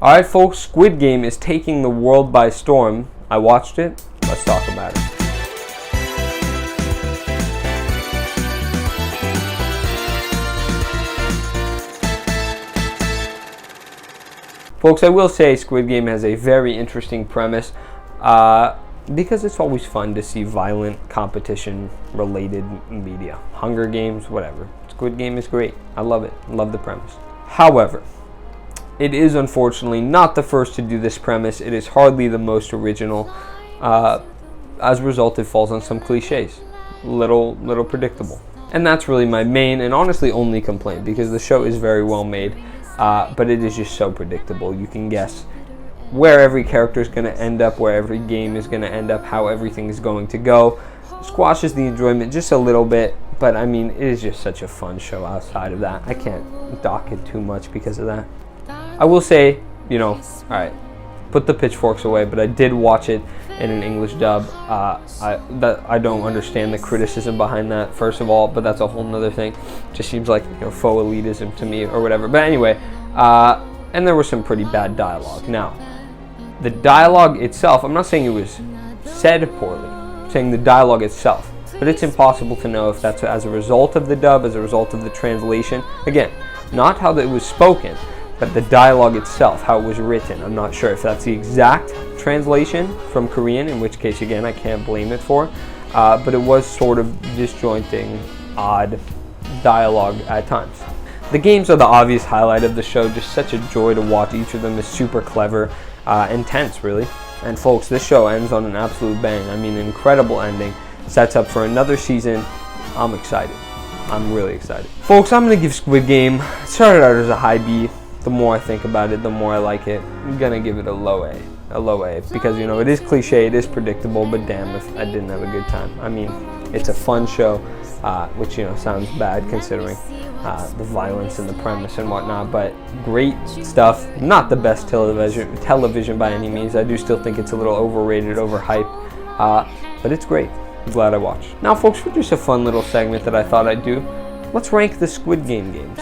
Alright folks, Squid Game is taking the world by storm. I watched it. Let's talk about it. Folks, I will say Squid Game has a very interesting premise because it's always fun to see violent competition-related media. Hunger Games, whatever. Squid Game is great. I love it. I love the premise. However, it is unfortunately not the first to do this premise. It is hardly the most original. As a result, it falls on some cliches. Little predictable. And that's really my main and honestly only complaint, because the show is very well made. But it is just so predictable. You can guess where every character is going to end up, where every game is going to end up, how everything is going to go. Squashes the enjoyment just a little bit, but I mean, it is just such a fun show outside of that. I can't dock it too much because of that. I will say, alright, put the pitchforks away, but I did watch it in an English dub. I don't understand the criticism behind that, first of all, but that's a whole nother thing. Just seems like faux elitism to me or whatever. But anyway, and there was some pretty bad dialogue. Now, the dialogue itself, I'm not saying it was said poorly, I'm saying the dialogue itself. But it's impossible to know if that's as a result of the dub, as a result of the translation. Again, not how it was spoken, but the dialogue itself, how it was written. I'm not sure if that's the exact translation from Korean, in which case, again, I can't blame it for. But it was sort of disjointing, odd dialogue at times. The games are the obvious highlight of the show. Just such a joy to watch. Each of them is super clever and tense, really. And folks, this show ends on an absolute bang. I mean, an incredible ending. Sets up for another season. I'm excited. I'm really excited. Folks, I'm going to give Squid Game, it started out as a high B. The more I think about it, the more I like it. I'm going to give it a low A. A low A. Because, it is cliche, it is predictable, but damn if I didn't have a good time. I mean, it's a fun show, which, sounds bad considering the violence and the premise and whatnot, but great stuff. Not the best television by any means. I do still think it's a little overrated, overhyped, but it's great. I'm glad I watched. Now, folks, for just a fun little segment that I thought I'd do, let's rank the Squid Game games.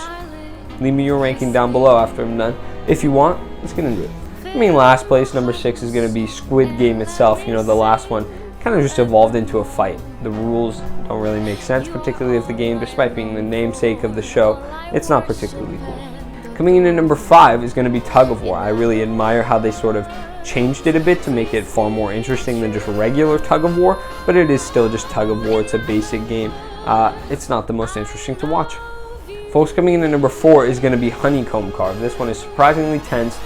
Leave me your ranking down below after I'm done. If you want, let's get into it. I mean, last place, number 6, is going to be Squid Game itself. The last one kind of just evolved into a fight. The rules don't really make sense, particularly if the game, despite being the namesake of the show, it's not particularly cool. Coming in at number 5 is going to be Tug of War. I really admire how they sort of changed it a bit to make it far more interesting than just regular Tug of War, but it is still just Tug of War. It's a basic game. It's not the most interesting to watch. Folks, coming in at number 4 is going to be Honeycomb Carve. This one is surprisingly tense,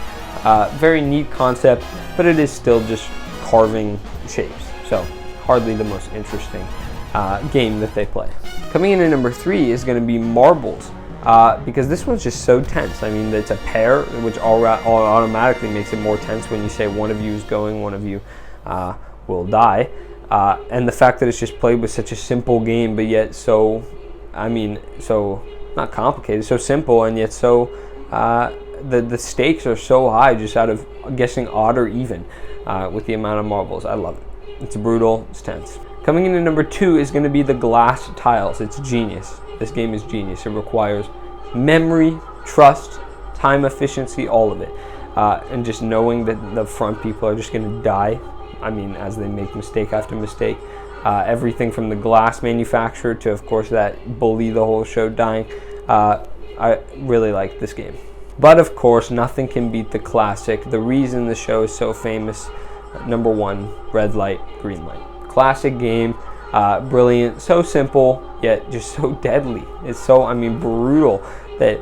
very neat concept, but it is still just carving shapes, so hardly the most interesting game that they play. Coming in at number 3 is going to be Marbles, because this one's just so tense. I mean, it's a pair, which all automatically makes it more tense when you say one of you is going, one of you will die, and the fact that it's just played with such a simple game, but yet so not complicated, so simple, and yet so the stakes are so high just out of guessing odd or even with the amount of marbles. I love it. It's brutal, it's tense. Coming in at number 2 is going to be the Glass Tiles. It's genius. This game is genius. It requires memory, trust, time efficiency, all of it. And just knowing that the front people are just going to die, as they make mistake after mistake. Everything from the glass manufacturer to, of course, that bully the whole show dying. I really like this game. But, of course, nothing can beat the classic. The reason the show is so famous, number 1, red light, green light. Classic game, brilliant, so simple, yet just so deadly. It's so, brutal that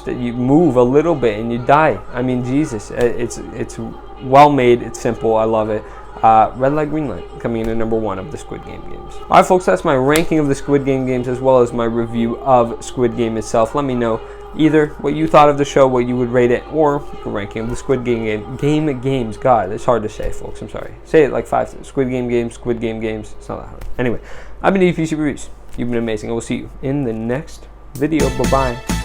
you move a little bit and you die. Jesus, it's well made, it's simple, I love it. Red light, green light, coming in at number 1 of the Squid Game games. Alright folks, that's my ranking of the Squid Game games as well as my review of Squid Game itself. Let me know either what you thought of the show, what you would rate it, or the ranking of the Squid Game games. God, it's hard to say, folks, I'm sorry. Say it like 5 times. Squid Game games, Squid Game games. It's not that hard. Anyway, I've been EPC Reviews. You've been amazing. I will see you in the next video. Bye-bye.